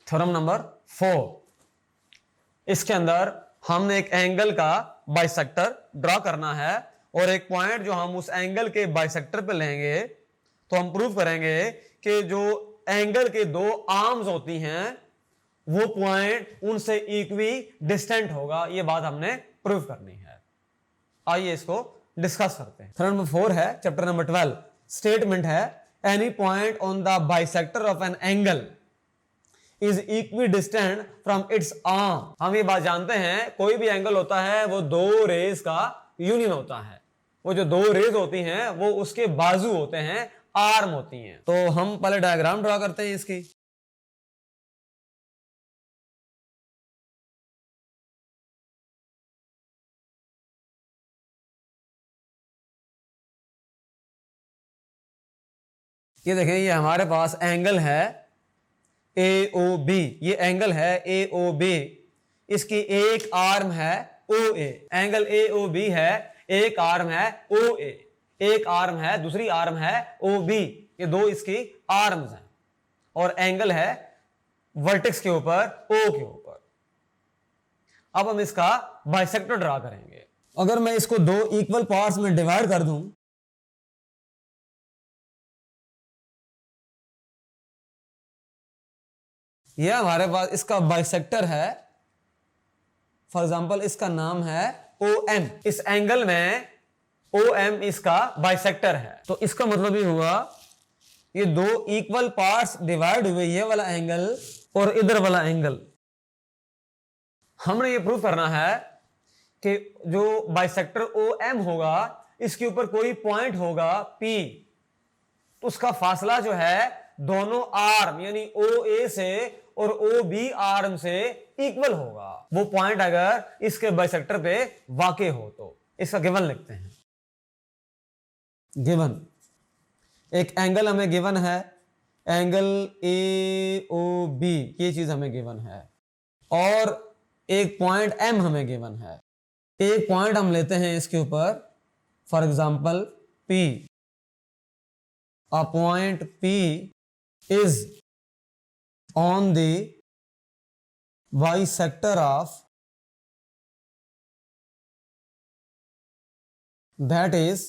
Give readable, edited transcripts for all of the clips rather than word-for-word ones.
Theorem number 4, इसके अंदर हमने एक एंगल का बाइसेक्टर ड्रॉ करना है और एक पॉइंट जो हम उस एंगल के बाइसेक्टर पे लेंगे तो हम प्रूव करेंगे कि जो एंगल के दो आर्म्स होती हैं वो पॉइंट उनसे इक्वी डिस्टेंट होगा। ये बात हमने प्रूव करनी है। आइए इसको डिस्कस करते हैं। थ्योरम नंबर 4 है, चैप्टर नंबर 12। स्टेटमेंट है any point on the bisector of an angle is equi distant from its arm. हम ये बात जानते हैं कोई भी एंगल होता है वो दो रेज का यूनियन होता है। वो जो दो रेज होती हैं वो उसके बाजू होते हैं, आर्म होती हैं। तो हम पहले डायग्राम ड्रॉ करते हैं इसकी। ये देखें, ये हमारे पास एंगल है AOB। ये एंगल है AOB, इसकी एक आर्म है OA। एंगल AOB है, एक आर्म है OA, एक आर्म है, दूसरी आर्म है OB। ये दो इसकी आर्म्स हैं और एंगल है वर्टेक्स के ऊपर O के ऊपर। अब हम इसका बाइसेक्टर ड्रा करेंगे। अगर मैं इसको दो इक्वल पार्ट्स में डिवाइड कर दूं, यह हमारे पास इसका बाइसेक्टर है। फॉर एग्जांपल इसका नाम है OM। इस एंगल में OM इसका बाइसेक्टर है। तो इसका मतलब ये हुआ ये दो इक्वल पार्ट्स डिवाइड हुए, ये वाला एंगल और इधर वाला एंगल। हमने ये प्रूव करना है कि जो बाइसेक्टर OM होगा इसके ऊपर कोई पॉइंट होगा P, तो उसका फासला जो है दोनों आर्म यानी OA से और OB आर्म से इक्वल होगा। वो पॉइंट अगर इसके बाइसेक्टर पे वाक़ई हो तो। इसका गिवन लिखते हैं। गिवन एक एंगल हमें गिवन है, एंगल AOB, ये चीज हमें गिवन है और एक पॉइंट M हमें गिवन है। एक पॉइंट हम लेते हैं इसके ऊपर, for example P। A point P is on the bisector of, that is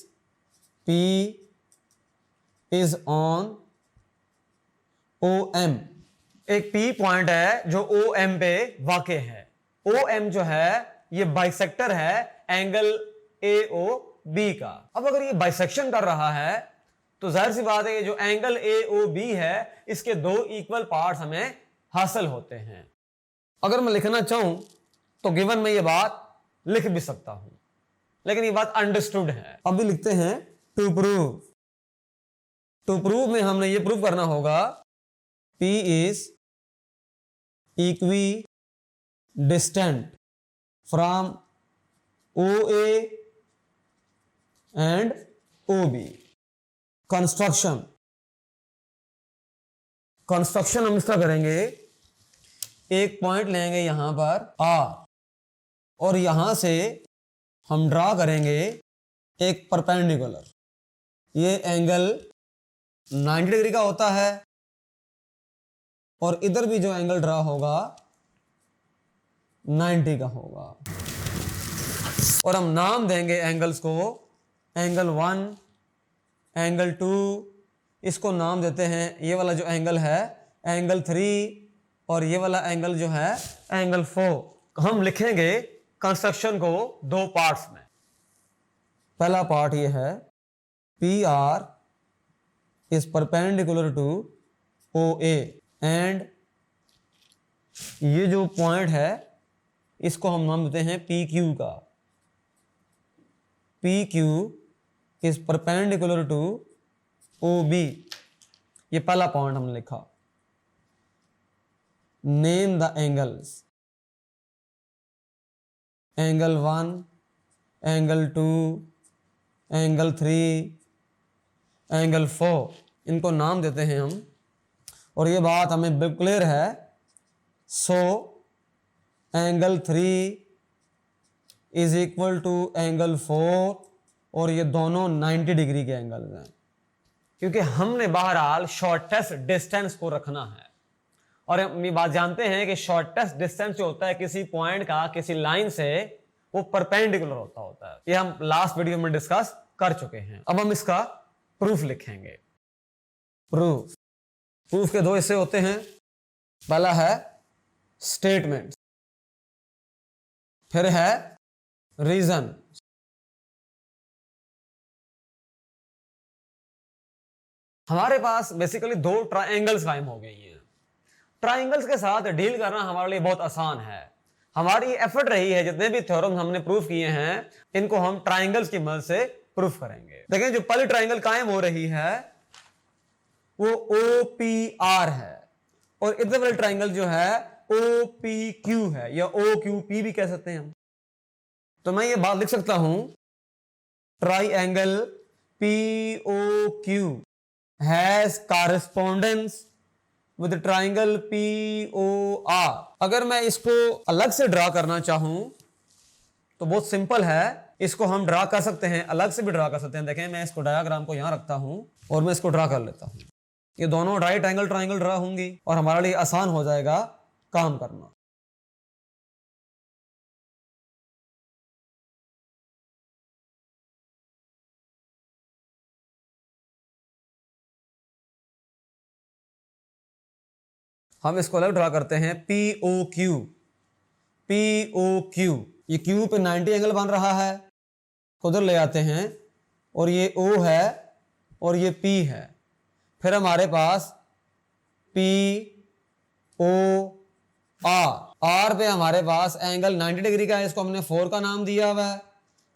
P is on OM। एक P पॉइंट है जो OM पे वाक़ई है। OM जो है ये बाइसेक्टर है एंगल AOB का। अब अगर ये बाइसेक्शन कर रहा है तो जाहिर सी बात है कि जो एंगल AOB है इसके दो इक्वल पार्ट्स हमें हासिल होते हैं। अगर मैं लिखना चाहूं तो गिवन में ये बात लिख भी सकता हूं, लेकिन ये बात अंडरस्टूड है। अभी लिखते हैं टू प्रूव। टू प्रूव में हमने ये प्रूव करना होगा P is equi distant from OA and OB। Construction हम इसका करेंगे, एक पॉइंट लेंगे यहां पर R और यहां से हम ड्रा करेंगे एक परपेंडिकुलर। ये एंगल 90 डिग्री का होता है और इधर भी जो एंगल ड्रा होगा 90 का होगा और हम नाम देंगे एंगल्स को, एंगल 1, एंगल 2, इसको नाम देते हैं, ये वाला जो एंगल है एंगल 3 और ये वाला एंगल जो है एंगल 4। हम लिखेंगे कंस्ट्रक्शन को दो पार्ट्स में। पहला पार्ट ये है PR is perpendicular to OA and ये जो पॉइंट है इसको हम नाम देते हैं PQ का। PQ is perpendicular to OB। ये पहला पॉइंट हमने लिखा। Name the angles, angle 1, angle 2, angle 3, angle 4, इनको नाम देते हैं हम और ये बात हमें बिल्कुल क्लियर है। So angle 3 is equal to angle 4 और ये दोनों 90 डिग्री के एंगल हैं, क्योंकि हमने बहरहाल शॉर्टेस्ट डिस्टेंस को रखना है और हम ये बात जानते हैं कि शॉर्टेस्ट डिस्टेंस जो होता है किसी पॉइंट का किसी लाइन से, वो परपेंडिकुलर होता है। ये हम लास्ट वीडियो में डिस्कस कर चुके हैं। अब हम इसका प्रूफ लिखेंगे। प्रूफ के दो हिस्से होते हैं। पहला है स्टेटमेंट, फिर है रीजन। हमारे पास बेसिकली दो ट्रायंगल्स कायम हो गई हैं। ट्रायंगल्स के साथ डील करना हमारे लिए बहुत आसान है। हमारी एफर्ट रही है, जितने भी थ्योरम हमने प्रूफ किए हैं इनको हम ट्रायंगल्स की मदद से प्रूफ करेंगे। देखें, जो पहली ट्रायंगल कायम हो रही है वो OPR है, और इधर वाली ट्रायंगल जो है OPQ है, या OQP भी कह सकते हैं हम। तो मैं ये बात लिख सकता हूं, triangle POQ has correspondence with triangle POR। अगर मैं इसको अलग से ड्रा करना चाहूं तो बहुत सिंपल है, इसको हम ड्रा कर सकते हैं, अलग से भी ड्रा कर सकते हैं। देखें, मैं इसको डायग्राम को यहां रखता हूं और मैं इसको ड्रा कर लेता हूं। ये दोनों राइट एंगल ट्रायंगल ड्रा होंगी और हमारे लिए आसान हो जाएगा काम करना। हम इसको अलग ड्रा करते हैं, POQ। ये Q पे 90 एंगल बन रहा है, उधर ले आते हैं, और ये O है और ये P है। फिर हमारे पास POR पे हमारे पास एंगल 90 डिग्री का है, इसको हमने 4 का नाम दिया हुआ है,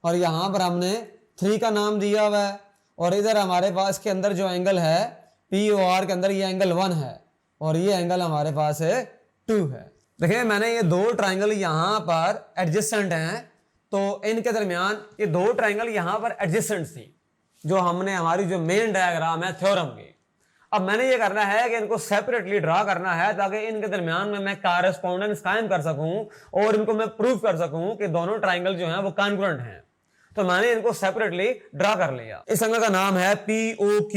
और यहां पर हमने 3 का नाम दिया हुआ है। और इधर हमारे पास के अंदर जो एंगल है POR के अंदर, ये एंगल 1 है, और ये एंगल हमारे पास है 2 है। देखिए, मैंने ये दो ट्रायंगल यहां पर एडजेसेंट हैं, तो इनके दरमियान ये दो ट्रायंगल यहां पर एडजेसेंट थी, जो हमने हमारी जो मेन डायग्राम है थ्योरम की। अब मैंने ये करना है कि इनको सेपरेटली ड्रा करना है, ताकि इनके दरमियान में मैं कॉरेस्पोंडेंस कायम कर सकूं और इनको मैं प्रूव कर सकूं कि दोनों ट्रायंगल जो हैं वो कॉन्ग्रुएंट हैं। तो मैंने इनको सेपरेटली ड्रा कर लिया। इस एंगल का नाम है POQ,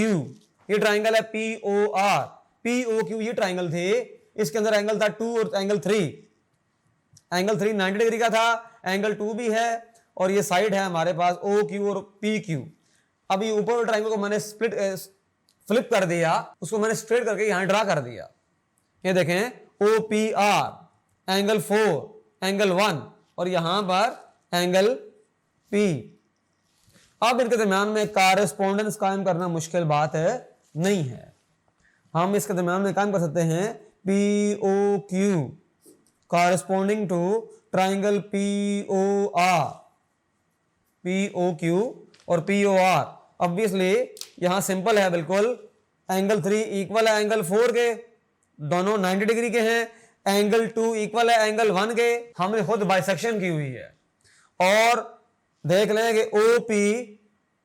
ये ट्रायंगल है POR। POQ ये ट्रायंगल थे, इसके अंदर एंगल था 2 और एंगल 3। एंगल 3 90 डिग्री का था, एंगल 2 भी है, और ये साइड है हमारे पास OQ और PQ। अब ये ऊपर ट्रायंगल को मैंने फ्लिप कर दिया, उसको मैंने स्ट्रेट करके यहां ड्रा कर दिया। ये देखें, OPR, एंगल 4, एंगल 1, और यहां पर एंगल P। अब इनके दरमियान में कॉरेस्पोंडेंस कायम करना मुश्किल बात है नहीं है। हम इसके दरमियान में काम कर सकते हैं, POQ corresponding to triangle POQ और POR। ऑब्वियसली यहां सिंपल है बिल्कुल, एंगल 3 इक्वल है एंगल 4 के, दोनों 90 डिग्री के हैं। एंगल 2 इक्वल है एंगल 1 के, हमने खुद बाइसेक्शन की हुई है। और देख लें कि OP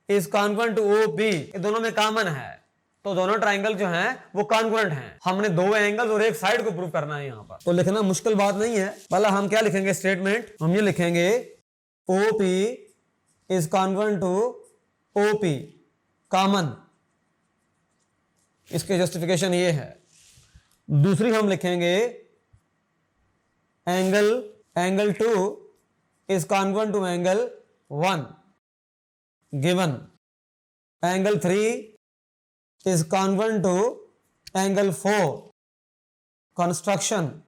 is congruent to OP, ये दोनों में कॉमन है, तो दोनों ट्रायंगल जो हैं वो कॉन्ग्रुएंट हैं। हमने दो एंगल और एक साइड को प्रूव करना है यहां पर, तो लिखना मुश्किल बात नहीं है। पहला हम क्या लिखेंगे स्टेटमेंट, हम ये लिखेंगे OP is congruent to OP, common. इसके जस्टिफिकेशन ये है। दूसरी हम लिखेंगे angle 2 is congruent to angle 1 given. Angle 3 is congruent to angle 4 construction.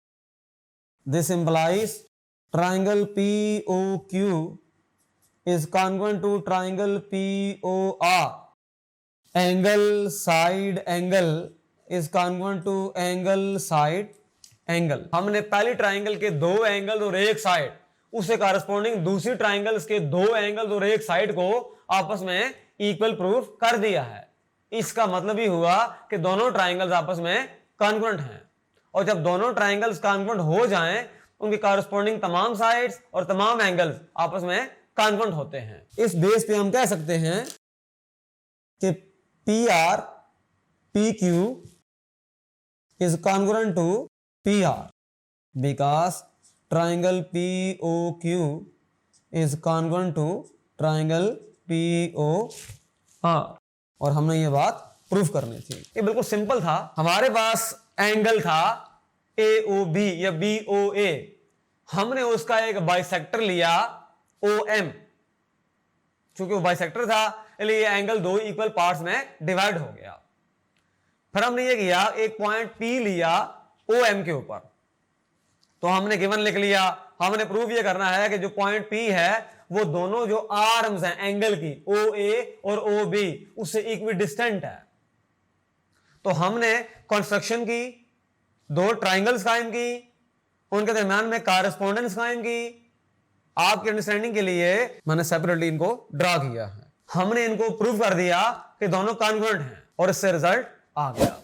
This implies triangle POQ is congruent to triangle POR. Angle side angle is congruent to angle side angle. हमने पहली triangle के दो angle और एक side, उससे corresponding दूसरी triangles के दो एंगल और एक साइड को आपस में इक्वल प्रूफ कर दिया है। इसका मतलब ही हुआ कि दोनों ट्रायंगल्स आपस में कॉन्ग्रुएंट हैं, और जब दोनों ट्रायंगल्स कॉन्ग्रुएंट हो जाएं, उनकी कॉरेस्पॉन्डिंग तमाम साइड्स और तमाम एंगल्स आपस में कॉन्ग्रुएंट होते हैं। इस बेस पे हम कह सकते हैं कि PR PQ is congruent to PR because triangle POQ is congruent to triangle POR। और हमने ये बात प्रूफ करनी थी। ये बिल्कुल सिंपल था। हमारे पास एंगल था AOB या BOA, हमने उसका एक बाइसेक्टर लिया OM, चूंकि वो बाइसेक्टर था इसलिए ये एंगल दो इक्वल पार्ट्स में डिवाइड हो गया। फिर हमने ये किया, एक पॉइंट P लिया OM के ऊपर, तो हमने गिवन लिख लिया। हमने प्रूव ये करना है कि जो पॉइंट P है वो दोनों जो आर्म्स हैं एंगल की OA और OB उससे इक्वी डिस्टेंट है। तो हमने कंस्ट्रक्शन की, दो ट्राइंगल्स कायम की, उनके दरम्यान में कारस्पोंडेंस कायम की। आपके अंडरस्टैंडिंग के लिए मैंने सेपरेटली इनको ड्रा किया है। हमने इनको प्रूव कर दिया कि दोनों कॉन्ग्रुएंट हैं और इससे रिजल्ट आ गया।